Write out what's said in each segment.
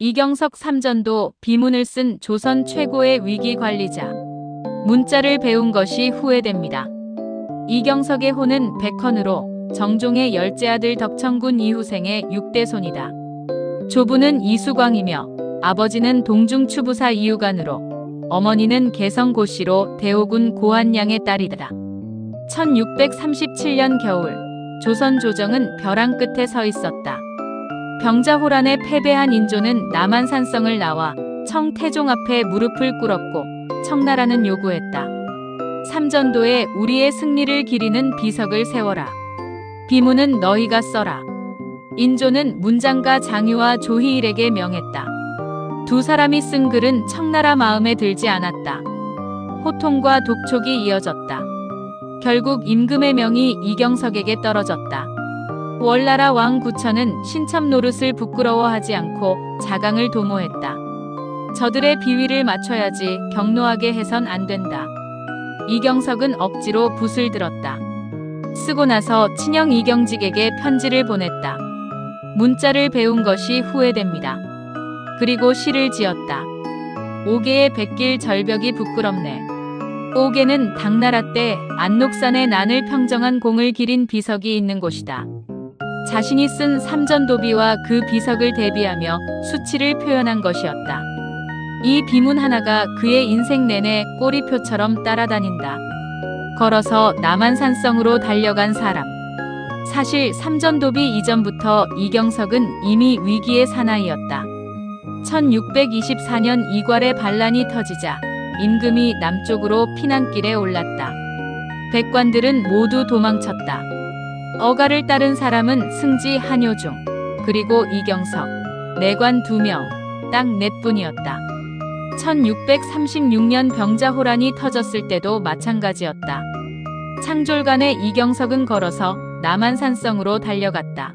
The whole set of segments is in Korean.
이경석 삼전도 비문을 쓴 조선 최고의 위기관리자. 문자를 배운 것이 후회됩니다. 이경석의 호는 백헌으로 정종의 열째 아들 덕천군 이후생의 6대 손이다. 조부는 이수광이며 아버지는 동중추부사 이유관으로 어머니는 개성고씨로 대호군 고한양의 딸이다. 1637년 겨울 조선 조정은 벼랑 끝에 서 있었다. 병자호란에 패배한 인조는 남한산성을 나와 청태종 앞에 무릎을 꿇었고 청나라는 요구했다. 삼전도에 우리의 승리를 기리는 비석을 세워라. 비문은 너희가 써라. 인조는 문장가 장유와 조희일에게 명했다. 두 사람이 쓴 글은 청나라 마음에 들지 않았다. 호통과 독촉이 이어졌다. 결국 임금의 명이 이경석에게 떨어졌다. 월나라 왕 구천은 신참 노릇을 부끄러워하지 않고 자강을 도모했다. 저들의 비위를 맞춰야지 경노하게 해선 안 된다. 이경석은 억지로 붓을 들었다. 쓰고 나서 친형 이경직에게 편지를 보냈다. 문자를 배운 것이 후회됩니다. 그리고 시를 지었다. 옥외의 백길 절벽이 부끄럽네. 옥외는 당나라 때 안록산의 난을 평정한 공을 기린 비석이 있는 곳이다. 자신이 쓴 삼전도비와 그 비석을 대비하며 수치를 표현한 것이었다. 이 비문 하나가 그의 인생 내내 꼬리표처럼 따라다닌다. 걸어서 남한산성으로 달려간 사람. 사실 삼전도비 이전부터 이경석은 이미 위기의 사나이였다. 1624년 이괄의 반란이 터지자 임금이 남쪽으로 피난길에 올랐다. 백관들은 모두 도망쳤다. 어가를 따른 사람은 승지 한효중, 그리고 이경석, 내관 2명, 딱 넷뿐이었다. 1636년 병자호란이 터졌을 때도 마찬가지였다. 창졸간의 이경석은 걸어서 남한산성으로 달려갔다.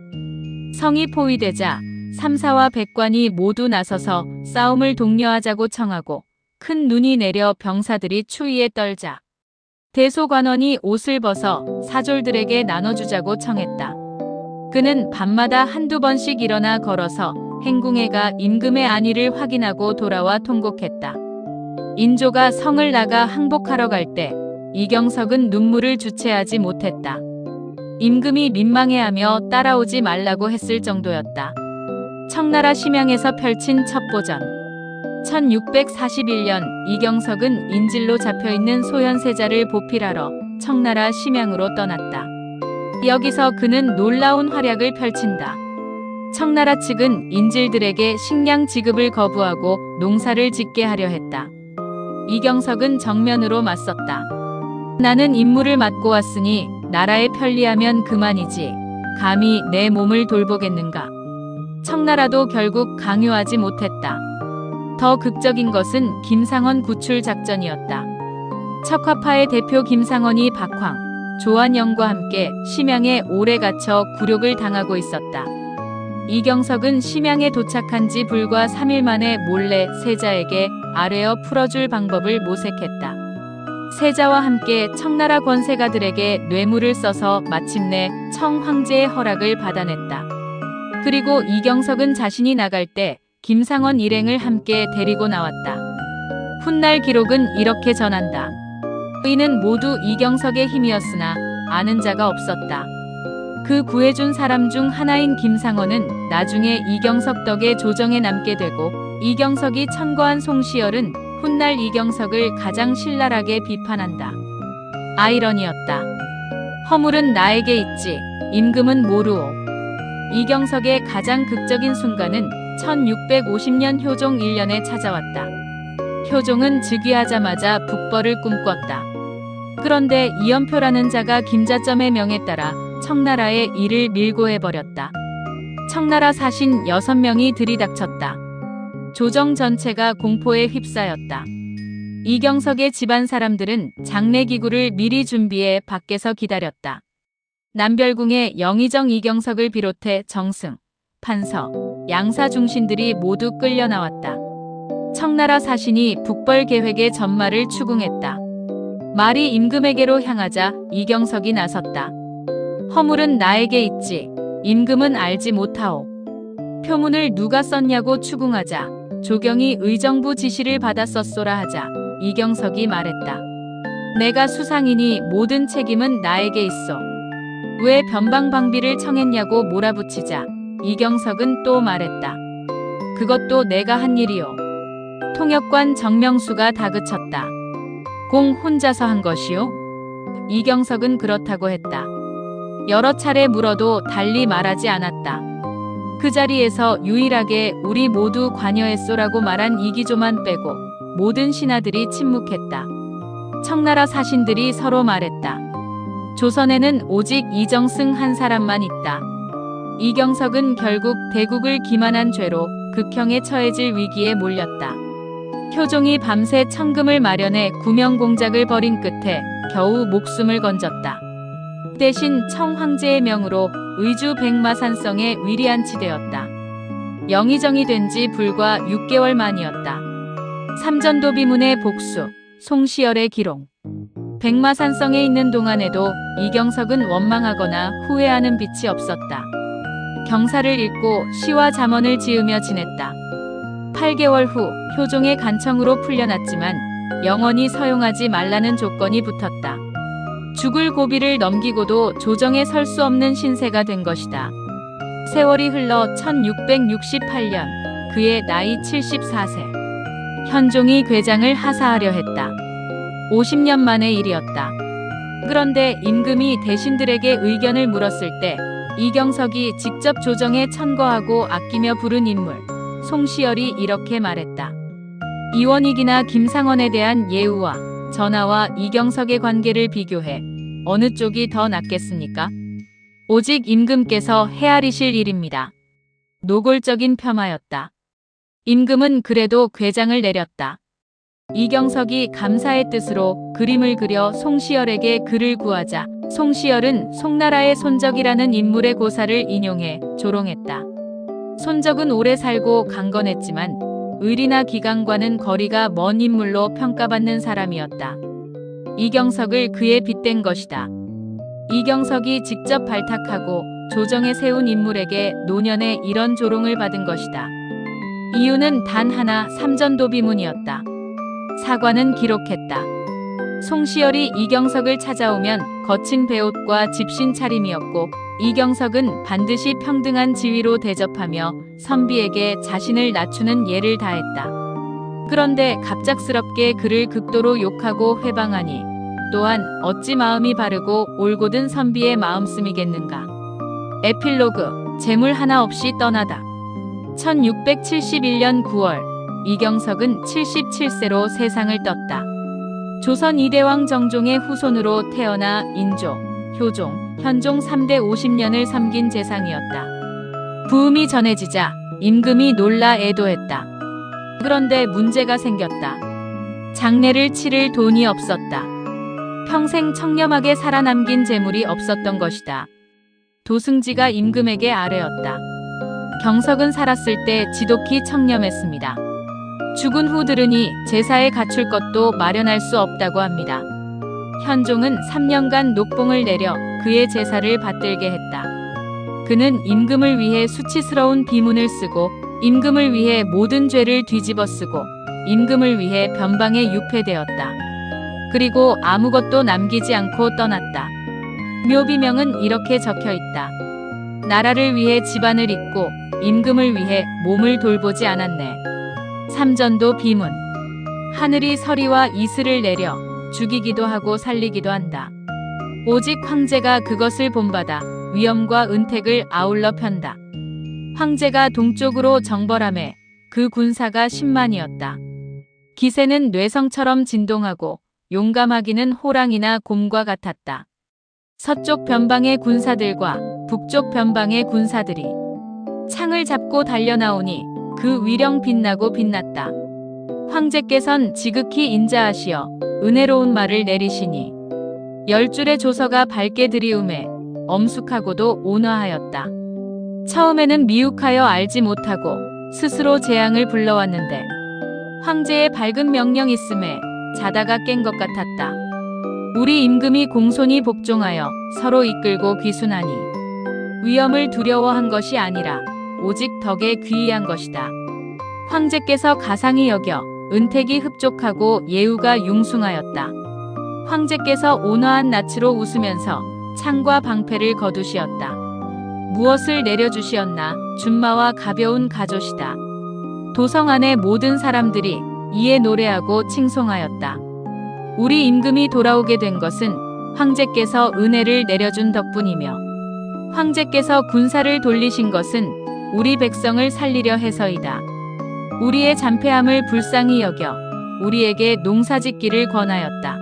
성이 포위되자 삼사와 백관이 모두 나서서 싸움을 독려하자고 청하고 큰 눈이 내려 병사들이 추위에 떨자 대소관원이 옷을 벗어 사졸들에게 나눠주자고 청했다. 그는 밤마다 한두 번씩 일어나 걸어서 행궁에가 임금의 안위를 확인하고 돌아와 통곡했다. 인조가 성을 나가 항복하러 갈 때 이경석은 눈물을 주체하지 못했다. 임금이 민망해하며 따라오지 말라고 했을 정도였다. 청나라 심양에서 펼친 첩보전. 1641년 이경석은 인질로 잡혀있는 소현세자를 보필하러 청나라 심양으로 떠났다. 여기서 그는 놀라운 활약을 펼친다. 청나라 측은 인질들에게 식량 지급을 거부하고 농사를 짓게 하려 했다. 이경석은 정면으로 맞섰다. 나는 임무를 맡고 왔으니 나라에 편리하면 그만이지 감히 내 몸을 돌보겠는가. 청나라도 결국 강요하지 못했다. 더 극적인 것은 김상원 구출 작전이었다. 척화파의 대표 김상원이 박황, 조한영과 함께 심양에 오래 갇혀 굴욕을 당하고 있었다. 이경석은 심양에 도착한 지 불과 3일 만에 몰래 세자에게 아뢰어 풀어줄 방법을 모색했다. 세자와 함께 청나라 권세가들에게 뇌물을 써서 마침내 청황제의 허락을 받아냈다. 그리고 이경석은 자신이 나갈 때 김상원 일행을 함께 데리고 나왔다. 훗날 기록은 이렇게 전한다. 이는 모두 이경석의 힘이었으나 아는 자가 없었다. 그 구해준 사람 중 하나인 김상원은 나중에 이경석 덕에 조정에 남게 되고 이경석이 천거한 송시열은 훗날 이경석을 가장 신랄하게 비판한다. 아이러니였다. 허물은 나에게 있지 임금은 모르오. 이경석의 가장 극적인 순간은 1650년 효종 1년에 찾아왔다. 효종은 즉위하자마자 북벌을 꿈꿨다. 그런데 이연표라는 자가 김자점의 명에 따라 청나라에 이를 밀고 해버렸다. 청나라 사신 6명이 들이닥쳤다. 조정 전체가 공포에 휩싸였다. 이경석의 집안 사람들은 장례기구를 미리 준비해 밖에서 기다렸다. 남별궁에 영의정 이경석을 비롯해 정승, 판서, 양사 중신들이 모두 끌려 나왔다. 청나라 사신이 북벌 계획의 전말을 추궁했다. 말이 임금에게로 향하자 이경석이 나섰다. 허물은 나에게 있지 임금은 알지 못하오. 표문을 누가 썼냐고 추궁하자 조경이 의정부 지시를 받아 썼소라 하자 이경석이 말했다. 내가 수상이니 모든 책임은 나에게 있어. 왜 변방방비를 청했냐고 몰아붙이자 이경석은 또 말했다. 그것도 내가 한 일이요. 통역관 정명수가 다그쳤다. 공 혼자서 한 것이요? 이경석은 그렇다고 했다. 여러 차례 물어도 달리 말하지 않았다. 그 자리에서 유일하게 우리 모두 관여했소라고 말한 이기조만 빼고 모든 신하들이 침묵했다. 청나라 사신들이 서로 말했다. 조선에는 오직 이정승 한 사람만 있다. 이경석은 결국 대국을 기만한 죄로 극형에 처해질 위기에 몰렸다. 효종이 밤새 천금을 마련해 구명공작을 벌인 끝에 겨우 목숨을 건졌다. 대신 청황제의 명으로 의주 백마산성에 위리안치되었다. 영의정이 된 지 불과 6개월 만이었다. 삼전도 비문의 복수, 송시열의 기록. 백마산성에 있는 동안에도 이경석은 원망하거나 후회하는 빛이 없었다. 경사를 읽고 시와 잠언을 지으며 지냈다. 8개월 후 효종의 간청으로 풀려났지만 영원히 서용하지 말라는 조건이 붙었다. 죽을 고비를 넘기고도 조정에 설 수 없는 신세가 된 것이다. 세월이 흘러 1668년 그의 나이 74세. 현종이 괴장을 하사하려 했다. 50년 만의 일이었다. 그런데 임금이 대신들에게 의견을 물었을 때 이경석이 직접 조정에 천거하고 아끼며 부른 인물 송시열이 이렇게 말했다. 이원익이나 김상원에 대한 예우와 전하와 이경석의 관계를 비교해 어느 쪽이 더 낫겠습니까? 오직 임금께서 헤아리실 일입니다. 노골적인 폄하였다. 임금은 그래도 괴장을 내렸다. 이경석이 감사의 뜻으로 그림을 그려 송시열에게 글을 구하자 송시열은 송나라의 손적이라는 인물의 고사를 인용해 조롱했다. 손적은 오래 살고 강건했지만 의리나 기강과는 거리가 먼 인물로 평가받는 사람이었다. 이경석을 그에 빗댄 것이다. 이경석이 직접 발탁하고 조정에 세운 인물에게 노년에 이런 조롱을 받은 것이다. 이유는 단 하나, 삼전도비문이었다. 사관은 기록했다. 송시열이 이경석을 찾아오면 거친 배옷과 집신 차림이었고 이경석은 반드시 평등한 지위로 대접하며 선비에게 자신을 낮추는 예를 다했다. 그런데 갑작스럽게 그를 극도로 욕하고 회방하니 또한 어찌 마음이 바르고 올곧은 선비의 마음씀이겠는가. 에필로그, 재물 하나 없이 떠나다. 1671년 9월 이경석은 77세로 세상을 떴다. 조선 2대왕 정종의 후손으로 태어나 인조, 효종, 현종 3대 50년을 섬긴 재상이었다. 부음이 전해지자 임금이 놀라 애도했다. 그런데 문제가 생겼다. 장례를 치를 돈이 없었다. 평생 청렴하게 살아남긴 재물이 없었던 것이다. 도승지가 임금에게 아뢰었다. 경석은 살았을 때 지독히 청렴했습니다. 죽은 후 들으니 제사에 갖출 것도 마련할 수 없다고 합니다. 현종은 3년간 녹봉을 내려 그의 제사를 받들게 했다. 그는 임금을 위해 수치스러운 비문을 쓰고 임금을 위해 모든 죄를 뒤집어 쓰고 임금을 위해 변방에 유폐되었다. 그리고 아무것도 남기지 않고 떠났다. 묘비명은 이렇게 적혀 있다. 나라를 위해 집안을 잇고 임금을 위해 몸을 돌보지 않았네. 삼전도 비문. 하늘이 서리와 이슬을 내려 죽이기도 하고 살리기도 한다. 오직 황제가 그것을 본받아 위엄과 은택을 아울러 편다. 황제가 동쪽으로 정벌함에 그 군사가 10만이었다. 기세는 뇌성처럼 진동하고 용감하기는 호랑이나 곰과 같았다. 서쪽 변방의 군사들과 북쪽 변방의 군사들이 창을 잡고 달려나오니 그 위령 빛나고 빛났다. 황제께선 지극히 인자하시어 은혜로운 말을 내리시니 10줄의 조서가 밝게 들이움에 엄숙하고도 온화하였다. 처음에는 미혹하여 알지 못하고 스스로 재앙을 불러왔는데 황제의 밝은 명령 있음에 자다가 깬 것 같았다. 우리 임금이 공손히 복종하여 서로 이끌고 귀순하니 위엄을 두려워한 것이 아니라 오직 덕에 귀의한 것이다. 황제께서 가상히 여겨 은택이 흡족하고 예우가 융숭하였다. 황제께서 온화한 낯으로 웃으면서 창과 방패를 거두시었다. 무엇을 내려주시었나? 준마와 가벼운 가조시다. 도성 안의 모든 사람들이 이에 노래하고 칭송하였다. 우리 임금이 돌아오게 된 것은 황제께서 은혜를 내려준 덕분이며 황제께서 군사를 돌리신 것은 우리 백성을 살리려 해서이다. 우리의 잔패함을 불쌍히 여겨 우리에게 농사짓기를 권하였다.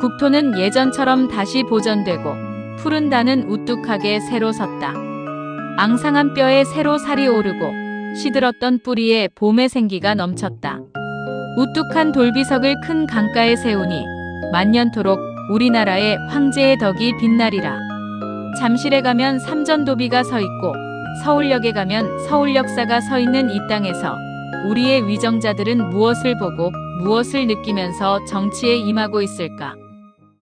국토는 예전처럼 다시 보전되고 푸른 단은 우뚝하게 새로 섰다. 앙상한 뼈에 새로 살이 오르고 시들었던 뿌리에 봄의 생기가 넘쳤다. 우뚝한 돌비석을 큰 강가에 세우니 만년토록 우리나라의 황제의 덕이 빛나리라. 잠실에 가면 삼전도비가 서 있고 서울역에 가면 서울역사가 서 있는 이 땅에서 우리의 위정자들은 무엇을 보고 무엇을 느끼면서 정치에 임하고 있을까?